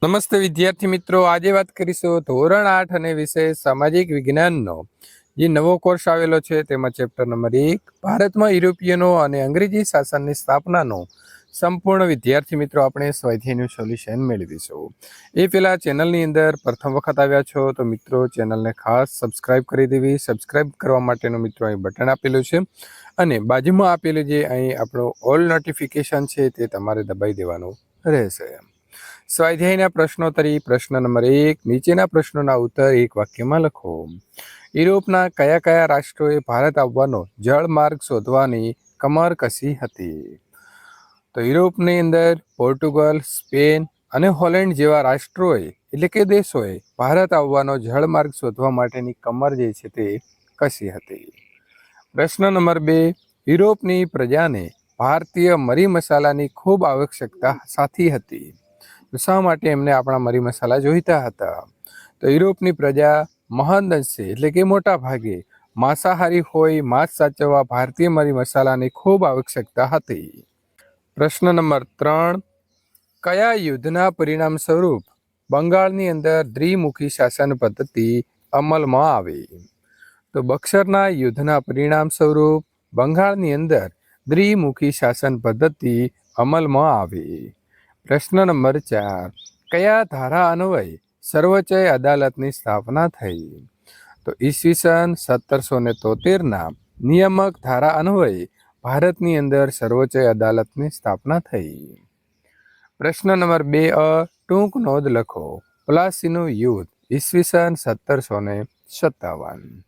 નમસ્તે વિદ્યાર્થી મિત્રો, આજે વાત કરીશું ધોરણ 8 અને વિષય સામાજિક વિજ્ઞાનનો જે નવો કોર્સ આવેલો છે તેમાં ચેપ્ટર નંબર 1 ભારતમાં યુરોપિયનો અને અંગ્રેજી શાસનની સ્થાપનાનો સંપૂર્ણ વિદ્યાર્થી મિત્રો આપણે સ્વાધ્યાયનું સોલ્યુશન મેળવીશું। એ પહેલા ચેનલની અંદર પ્રથમ વખત આવ્યા છો તો મિત્રો ચેનલને ખાસ સબસ્ક્રાઇબ કરી દેવી। સબસ્ક્રાઇબ કરવા માટેનું મિત્રો અહીં બટન આપેલું છે અને બાજુમાં આપેલું જે અહીં આપણું ઓલ નોટિફિકેશન છે તે તમારે દબાઈ દેવાનું રહેશે। સ્વાધ્યાયના પ્રશ્નોત્તરી પ્રશ્ન નંબર 1, નીચેના પ્રશ્નોના ઉત્તર એક વાક્યમાં લખો। યુરોપના કયા કયા રાષ્ટ્રોએ ભારત આવવાનો જળમાર્ગ શોધવાની કમર કસી હતી? તો યુરોપની અંદર પોર્ટુગલ, સ્પેન અને હોલેન્ડ જેવા રાષ્ટ્રોએ એટલે કે દેશોએ ભારત આવવાનો જળમાર્ગ શોધવા માટેની કમર જે છે તે કસી હતી? પ્રશ્ન નંબર 2, યુરોપની પ્રજાને ભારતીય મરી મસાલાની ખૂબ આવશ્યકતા સાથી હતી? શા માટે એમને આપણા મરી મસાલા જોઈતા હતા? તો યુરોપની પ્રજા મહાન અંશે એટલે કે મોટા ભાગે માંસાહારી હોય, માંસ સાચવવા ભારતીય મરી મસાલાની ખૂબ આવશ્યકતા હતી। પ્રશ્ન નંબર 3, કયા યુદ્ધના પરિણામ સ્વરૂપ બંગાળની અંદર દ્વિમુખી શાસન પદ્ધતિ અમલમાં આવી? તો બક્સરના યુદ્ધના પરિણામ સ્વરૂપ બંગાળની અંદર દ્વિમુખી શાસન પદ્ધતિ અમલમાં આવી। પ્રશ્ન નંબર 4, કયા ધારા અન્વયે સર્વોચ્ચ અદાલતની સ્થાપના થઈ? તો ઈસવીસન 1773ના નિયામક ધારા અન્વયે ભારતની અંદર સર્વોચ્ચ અદાલતની સ્થાપના થઈ। પ્રશ્ન નંબર 2, ટૂંક નોંધ લખો। પ્લાસીનું યુદ્ધ ઈસવીસન 1757।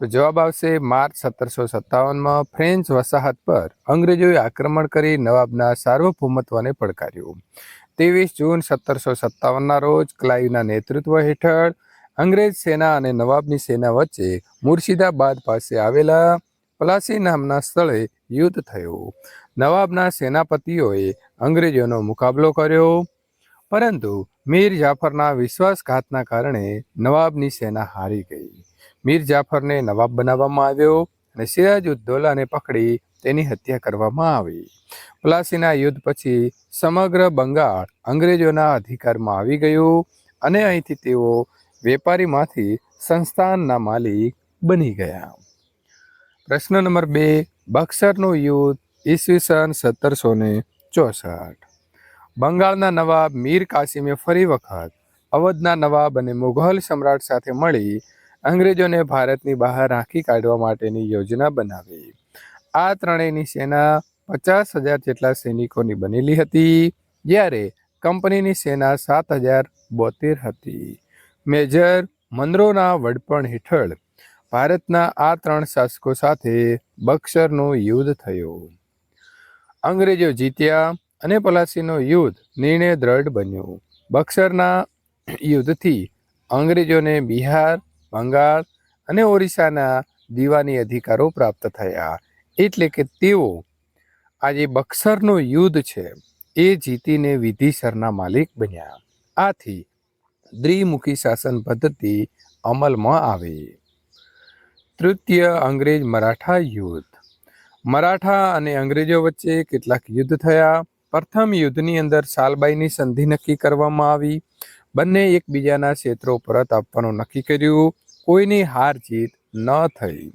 તો જવાબ આવશે માર્ચ 1757માં ફ્રેન્ચ વસાહત પર અંગ્રેજોએ આક્રમણ કરી નવાબના સાર્વભૌમત્વને પડકાર્યું। 23 જૂન 1757ના રોજ ક્લાઈવના નેતૃત્વ હેઠળ અંગ્રેજ સેના અને નવાબની સેના વચ્ચે મુર્શિદાબાદ પાસે આવેલા પ્લાસી નામના સ્થળે યુદ્ધ થયું। નવાબના સેનાપતિઓએ અંગ્રેજોનો મુકાબલો કર્યો, પરંતુ મીર જાફરના વિશ્વાસઘાતના કારણે નવાબની સેના હારી ગઈ। મીર જાફરને નવાબ બનાવવામાં આવ્યો અને સિરાજ ઉદ દૌલાને પકડી તેની હત્યા કરવામાં આવી। પ્લાસીના યુદ્ધ પછી સમગ્ર બંગાળ અંગ્રેજોના અધિકારમાં આવી ગયું અને અહીંથી તેઓ વેપારીમાંથી સંસ્થાનના માલિક બની ગયા। પ્રશ્ન નંબર 2, બક્સરનું યુદ્ધ ઈસવીસન 1764। બંગાળના નવાબ મીર કાસિમે ફરી વખત અવધના નવાબ અને મુઘલ સમ્રાટ સાથે મળી અંગ્રેજોને ભારતની બહાર હાંકી કાઢવા માટેની યોજના બનાવી। આ ત્રણેયની સેના 50,000 જેટલા સૈનિકોની બનેલી હતી, જ્યારે કંપનીની સેના 7,072 હતી। મેજર મનરોના વડપણ હેઠળ ભારતના આ ત્રણ શાસકો સાથે બક્સરનું યુદ્ધ થયું। અંગ્રેજો જીત્યા અને પ્લાસીનું યુદ્ધ નિર્ણય દ્રઢ બન્યું। બક્સરના યુદ્ધથી અંગ્રેજોને બિહાર, બંગાળ અને ઓરિસ્સાના દીવાની અધિકારો પ્રાપ્ત થયા, એટલે કે તેઓ આજે બક્સરનું યુદ્ધ છે એ જીતીને વિધિસરના માલિક બન્યા। આથી દ્વિમુખી શાસન પદ્ધતિ અમલમાં આવી। તૃતીય અંગ્રેજ મરાઠા યુદ્ધ। મરાઠા અને અંગ્રેજો વચ્ચે કેટલાક યુદ્ધ થયા। પ્રથમ યુદ્ધની અંદર સાલબાઈની સંધિ નક્કી કરવામાં આવી। બંને એકબીજાના ક્ષેત્રો પરત આપવાનું નક્કી કર્યું, કોઈની હાર જીત ન થઈ।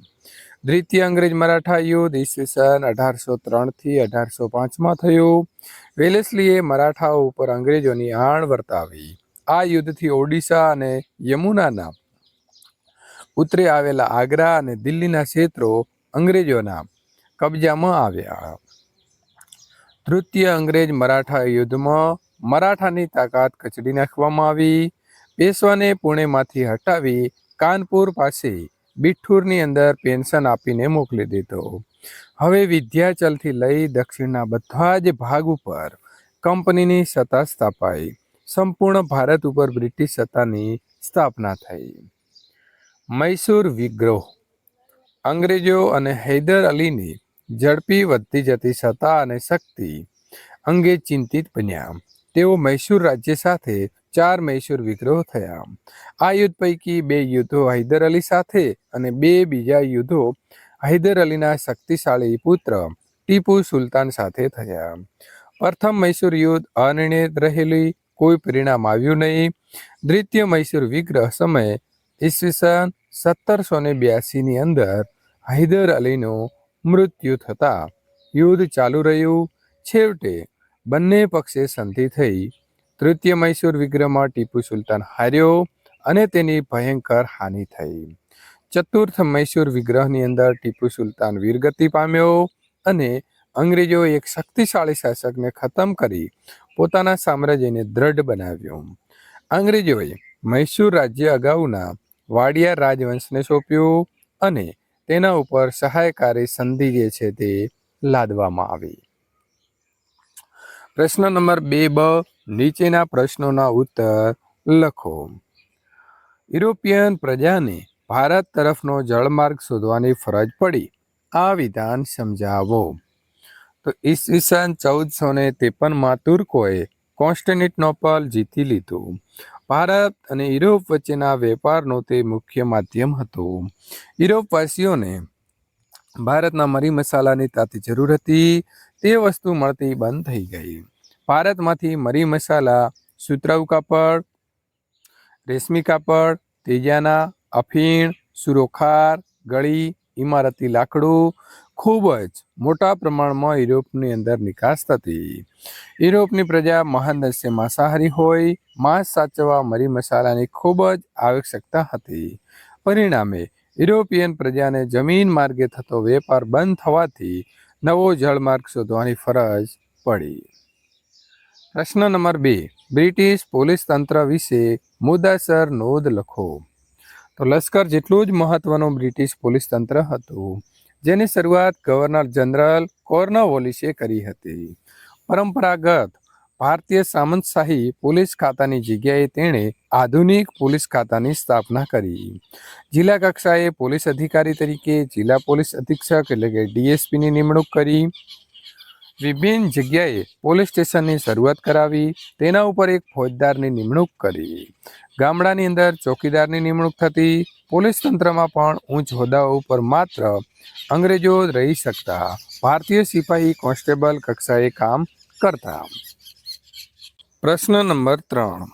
દ્વિતીય અંગ્રેજ મરાઠા યુદ્ધ ઈસવીસન 1803થી 1805માં થયું। વેલેસ્લીએ મરાઠાઓ ઉપર અંગ્રેજોની આણ વર્તાવી। આ યુદ્ધથી ઓડિશા અને યમુનાના ઉત્તરે આવેલા આગ્રા અને દિલ્હીના ક્ષેત્રો અંગ્રેજોના કબજામાં આવ્યા। તૃતીય અંગ્રેજ મરાઠા યુદ્ધમાં મરાઠાની તાકાત કચડી નાખવામાં આવી। પેશવાને પુણેમાંથી હટાવી કાનપુર પાસે બિઠ્ઠુરની અંદર પેન્શન આપીને મોકલી દીધો। હવે વિંધ્યાચલથી લઈ દક્ષિણના બધા જ ભાગ ઉપર કંપનીની સત્તા સ્થાપાઈ। સંપૂર્ણ ભારત ઉપર બ્રિટિશ સત્તાની સ્થાપના થઈ। મૈસૂર વિગ્રહ। અંગ્રેજો અને હૈદર અલીની ઝડપી વધતી જતી સત્તા અને શક્તિ અંગે ચિંતિત બન્યા। તેઓ મૈસૂર રાજ્ય સાથે 4 મૈસૂર વિગ્રહ થયા। આ યુદ્ધ પૈકી 2 યુદ્ધો હૈદર અલી સાથે અને 2 બીજા યુદ્ધો હૈદર અલીના શક્તિશાળી પુત્ર ટીપુ સુલતાન સાથે થયા। પ્રથમ મૈસૂર યુદ્ધ અનિર્ણિત રહેલી કોઈ પરિણામ આવ્યું નહીં. દ્વિતીય મૈસૂર વિગ્રહ સમયે ઈસવીસન 1782ની અંદર હૈદર અલીનું મૃત્યુ થતાં યુદ્ધ ચાલુ રહ્યું. છેવટે બંને પક્ષે સંધિ થઈ. તૃતીય મૈસૂર વિગ્રહમાં ટીપુ સુલતાન હાર્યો અને તેની ભયંકર હાનિ થઈ. ચતુર્થ મૈસૂર વિગ્રહની અંદર ટીપુ સુલતાન વીરગતિ પામ્યો અને અંગ્રેજોએ એક શક્તિશાળી શાસકને ખતમ કરી પોતાના સામ્રાજ્યને દ્રઢ બનાવ્યું. અંગ્રેજોએ મૈસૂર રાજ્ય અગાઉના વાડિયાર રાજવંશને સોંપ્યું અને તેના ઉપર સહાયકારી સંધિ જે છે તે લાદવામાં આવી. પ્રશ્ન નંબર 2બ, નીચેના પ્રશ્નોના ઉત્તર લખો. યુરોપિયન પ્રજાને ભારત તરફનો જળમાર્ગ શોધવાની ફરજ પડી. આ વિધાન સમજાવો. તો ઈસવીસન 1453માં તુર્કોએ કોન્સ્ટેન્ટિનોપલ જીતી લીધું. ભારત અને યુરોપ વચ્ચેના વેપારનું તે મુખ્ય માધ્યમ હતું. યુરોપવાસીઓને ભારતના મરી મસાલાની તાતી જરૂર હતી. તે વસ્તુ મળતી બંધ થઈ ગઈ. ભારતમાંથી મરી મસાલા, સુતરાઉ કાપડ, રેશમી કાપડ, તેજાના, અફીણ, સુરોખાર, ગળી, ઇમારતી લાકડું ખૂબ જ મોટા પ્રમાણમાં યુરોપની અંદર નિકાસ થતી. યુરોપની પ્રજા મહાનસ્ય માંસાહારી હોય. માંસ સાચવવા મરી મસાલાની ખૂબ જ આવશ્યકતા હતી. પરિણામે યુરોપિયન પ્રજાને જમીન માર્ગે થતો વેપાર બંધ થવાથી નવો જળમાર્ગ શોધવાની ફરજ પડી. પ્રશ્ન નંબર 2, બ્રિટિશ પોલીસ તંત્ર વિશે મુદ્દાસર નોંધ લખો. તો લશ્કર જેટલું જ મહત્વનું બ્રિટિશ પોલીસ તંત્ર હતું, જેની શરૂઆત ગવર્નર જનરલ કોર્નવોલિસે કરી હતી. પરંપરાગત ભારતીય સામંતશાહી પોલીસ ખાતાની જગ્યાએ તેણે આધુનિક પોલીસ ખાતાની સ્થાપના કરી. જિલ્લા કક્ષાએ પોલીસ અધિકારી તરીકે જિલ્લા પોલીસ અધિક્ષક એટલે કે ડીએસપીની નિમણૂક કરી. વિભિન્ન જગ્યાએ પોલીસ સ્ટેશનની શરૂઆત કરાવી. તેના ઉપર એક ફોજદારની નિમણૂક કરી. ગામડાની અંદર ચોકીદારની નિમણૂક થતી. પોલીસ તંત્રમાં પણ ઉચ્ચ હોદ્દાઓ ઉપર માત્ર અંગ્રેજો રહી શકતા. ભારતીય સિપાહી કોન્સ્ટેબલ કક્ષાએ કામ કરતા. પ્રશ્ન નંબર 3,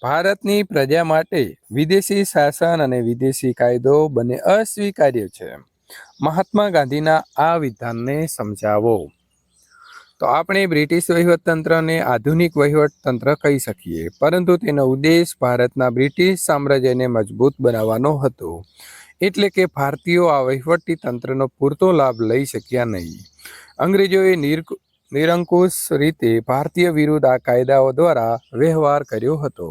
ભારતની પ્રજા માટે વિદેશી શાસન અને વિદેશી કાયદો બંને અસ્વીકાર્ય છે. મહાત્મા ગાંધીના આ વિધાનને સમજાવો. તો આપણે બ્રિટિશ વહીવટતંત્રને આધુનિક વહીવટતંત્ર કહી શકીએ, પરંતુ તેનો ઉદ્દેશ ભારતના બ્રિટિશ સામ્રાજ્યને મજબૂત બનાવવાનો હતો. એટલે કે ભારતીયો આ વહીવટી તંત્રનો પૂરતો લાભ લઈ શક્યા નહીં. અંગ્રેજોએ નિરંકુશ રીતે ભારતીય વિરુદ્ધ આ કાયદાઓ દ્વારા વ્યવહાર કર્યો હતો.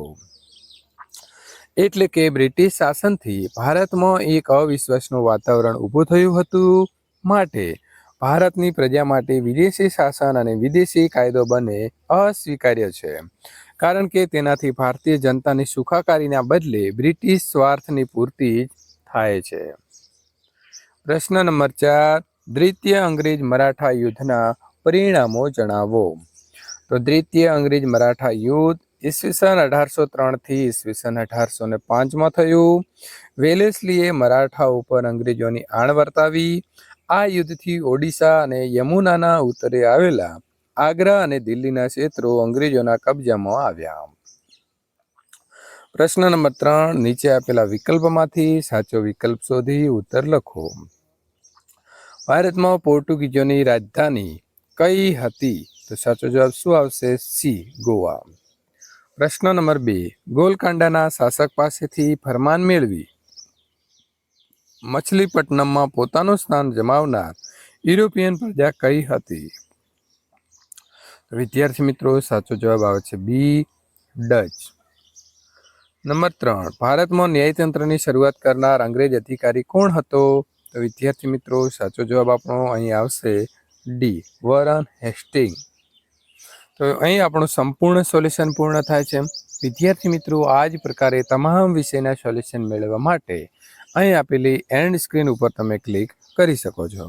એટલે કે બ્રિટિશ શાસનથી ભારતમાં એક અવિશ્વાસનું વાતાવરણ ઊભું થયું હતું. માટે ભારતની પ્રજા માટે વિદેશી શાસન અને વિદેશી કાયદો બંને અસ્વીકાર્ય છે, કારણ કે તેનાથી ભારતીય જનતાની સુખાકારીના બદલે બ્રિટિશ સ્વાર્થની પૂર્તિ થાય છે. પ્રશ્ન નંબર 4, દ્વિતીય અંગ્રેજ મરાઠા યુદ્ધના પરિણામો જણાવો. તો દ્વિતીય અંગ્રેજ મરાઠા યુદ્ધ ઈસવીસન 1803 થી ઈસવીસન 1805માં થયું. વેલેસ્લીએ મરાઠા ઉપર અંગ્રેજોની આણ વર્તાવી. આ યુદ્ધથી ઓડિશા અને યમુનાના ઉત્તરે આવેલા આગ્રા અને દિલ્હીના ક્ષેત્રો અંગ્રેજોના કબજામાં આવ્યા. પ્રશ્ન નંબર 3, નીચે આપેલા વિકલ્પમાંથી સાચો વિકલ્પ શોધી ઉત્તર લખો. ભારતમાં પોર્ટુગીઝોની રાજધાની કઈ હતી? તો સાચો જવાબ શું આવશે? સી, ગોવા. પ્રશ્ન નંબર 2, ગોલકાંડાના શાસક પાસેથી ફરમાન મેળવી મછલીપટ્ટનમમાં પોતાનું સ્થાન જમાવનાર યુરોપિયન પ્રજા કઈ હતી? વિદ્યાર્થી મિત્રો, સાચો જવાબ આવે છે બી, ડચ. નંબર 3, ભારતમાં ન્યાયતંત્રની શરૂઆત કરનાર અંગ્રેજ અધિકારી કોણ હતો? તો વિદ્યાર્થી મિત્રો, સાચો જવાબ આપણો અહીં આવશે ડી, વોરન હેસ્ટિંગ. તો અહીં આપણું સંપૂર્ણ સોલ્યુશન પૂર્ણ થાય છે. વિદ્યાર્થી મિત્રો, આ જ પ્રકારે તમામ વિષયના સોલ્યુશન મેળવવા માટે અહીં આપેલી એન્ડ સ્ક્રીન ઉપર તમે ક્લિક કરી શકો છો.